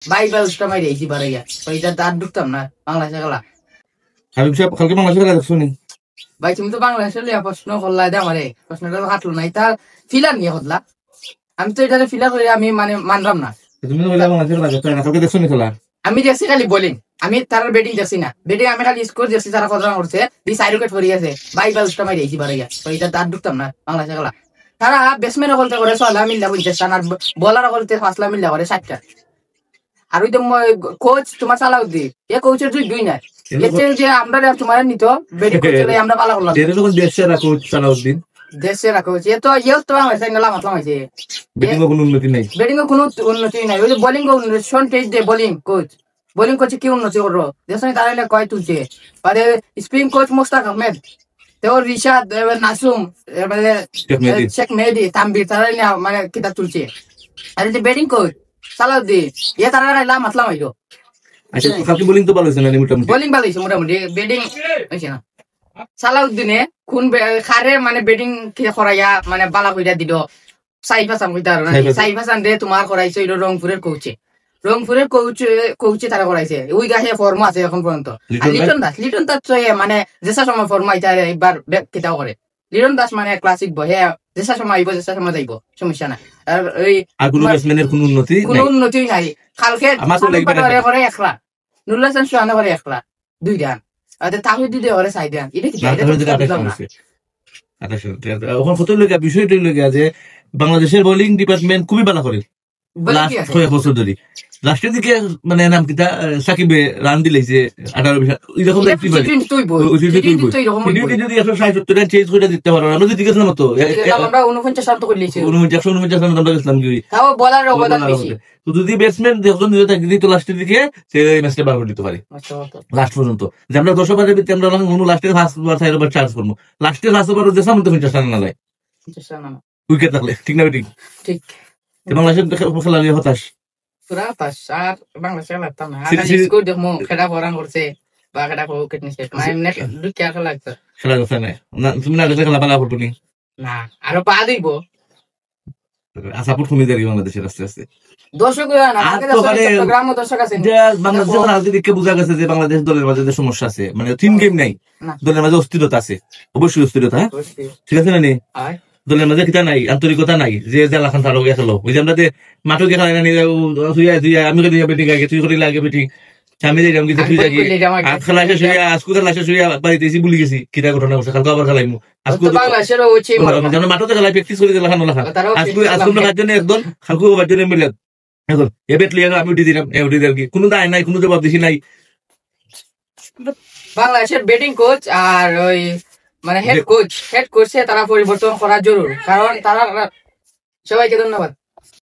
Bible মাই দিয়েছি বারাইয়া ওইটা তার ঢুকতাম না বাংলাদেশে খেলা। হাবিব সাহেব কালকে বাংলাদেশে খেলা দেখছো নি? ভাই তুমি তো বাংলাদেশে লিয়া প্রশ্ন করলা দে আমারে প্রশ্নটা হাঁটলো নাই তার ফিলার নিয়ে হতলা। আমি তো এটা ফিলার করে আমি মানে মানলাম না। তুমি তো বাংলাদেশে খেলা দেখছো না, কালকে দেখছো নি খেলা? আমি দেখছি খালি বোলিং, আমি তার ব্যাটিং দেখছি না। ব্যাটিং আমি খালি স্কোর দেখছি, তারা কত রান করছে দি সাইড উইকেট পড়ে গেছে বাইবেল মাই দিয়েছি বারাইয়া ওইটা তার ঢুকতাম না বাংলাদেশে খেলা। তারা ব্যাটসম্যান বলতে করে 6লা মিল্লা 50 রান আর বোলার বলতে 5লা মিল্লা করে 60টা। আর ওই তো কোচ তোমার সালাউদ্দিন এ কোচের দুই নাই যে আমরা তোমার নিত ব্যাটিং করতে আমরা পালা করলাম দেশের কোচ সালাউদ্দিন দেশে রাখা হয়েছে তো ইয়েও তো বাংলাদেশে নালা মাতলাম হয়েছে। ব্যাটিং এর কোনো উন্নতি নাই, ব্যাটিং এর কোনো উন্নতি নাই। ওই যে বোলিং শন টেস্ট দে বোলিং কোচ কি উন্নতি করলো দেশ তারা কয় তুলছে। মানে স্পিন কোচ মুস্তাক আহমেদ তো রিশাদ নাসুম মানে শেখ মেহেদি তানভীর তারা মানে কিতাব তুলছে। আর যে ব্যাটিং কোচ সালাউদ্দিন এ তারা লাম মাতলাম হইলো। আচ্ছা কালকে বোলিং তো ভালো হয়েছে না? মোটামুটি বোলিং ভালো হয়েছে, মোটামুটি ব্যাটিং হয়েছে না। সালাউদ্দিনে কোন খারে মানে ব্যাটিং করাইয়া মানে বালা কইরা দিল সাইফ হাসান কইতা আর সাইফ হাসান রে তোমার করাইছে ওই রংপুরের রংপুরের কোচে তারা করাইছে ওই গাহে ফর্ম আছে এখন পর্যন্ত। আর লিটন দাস মানে যেসা সময় ফর্ম আইতা একবার কিতাও করে। লিটন দাস মানে ক্লাসিক বয় হ্যাঁ, যেসা সময় আইব যেসা সময় যাইব সমস্যা নাই। আর ওই কোনো ব্যাটসম্যানের কোনো উন্নতি নাই। কালকে করে একলা নুরুল হাসান সুহানা করে একলা 2 রান আর তাহিদ দিতে করে 4 রান। এটা কি এখন কত লোক বিষয়টা লোক যে বাংলাদেশের বোলিং ডিপার্টমেন্ট খুবই ভালো করে লাস্ট 6 বছর ধরে। লাস্টের দিকে মানে নাম কিতা সাকিবে রান দিলেছে 18-20 এরকম যদি 160-70 রান চেঞ্জ করে দিতে পারো আমরা যদি গেছিলাম তো আমরা 49 রান তো করলেছি 49 রান আমরা গেছিলাম কি তাও বলার অবদান বেশি। তো যদি ব্যাটসম্যান যখন দিতে থাকে তো লাস্টের দিকে সে ম্যাচটা বার করে দিতে পারে লাস্ট পর্যন্ত। যে আমরা 10 ওভারের ভিতরে আমরা কোনো লাস্টের first over side over charge করব, লাস্টের ফার্স্ট ওভার যে সামনে 50 রান না যায় উইকেট থাকলে ঠিক না? ঠিক বাংলাদেশের খেলা নিয়ে হতাশ পুরা হতাশ। আর বাংলাদেশে খেলাতাম না স্কোর দেখমু খেলা পরান করছে বা খেলা উইকেট নিছে মানে দুঃখ খেলা লাগছে খেলা করছে না। তুমি না দেখলে খেলা পালা করতো নি না আরো পা দিব সাপোর্ট কমে যাবে বাংলাদেশের আস্তে আস্তে। দর্শক বোঝা গেছে যে বাংলাদেশ দলের মাঝে যে সমস্যা আছে মানে 3 গেম নাই, দলের মাঝে অস্থিরতা আছে, অবশ্যই অস্থিরতা ঠিক আছে না? দলের মাঝে কিতা নাই, আন্তরিকতা নাই যে জেলাখান তার খেলো ওই যে আমরা মাঠে খেলা আমি বেটিং আগে তুই করে লাগে বেটিং আমি খেলা শেষ হইয়া আজকু খেলা শেষ হইয়া বাড়িতে এসে ভুলে গেছি কিতা ঘটনা ঘটছে। কালকে আবার খেলাইমু মাঠে খেলা প্র্যাকটিস করে দেখানো লেখা আজকে কার জন্য একদল খালকু বাবার জন্য মিলে এখন এ বেট লিয়ে আমি উঠে দিলাম উঠে দিলাম কি কোনো দায় নাই, কোনো জবাব দিছি নাই। বাংলাদেশের ব্যাটিং কোচ আর ওই মানে হেড কোচে তারা পরিবর্তন করা জরুরি, কারণ তারা সবাইকে ধন্যবাদ।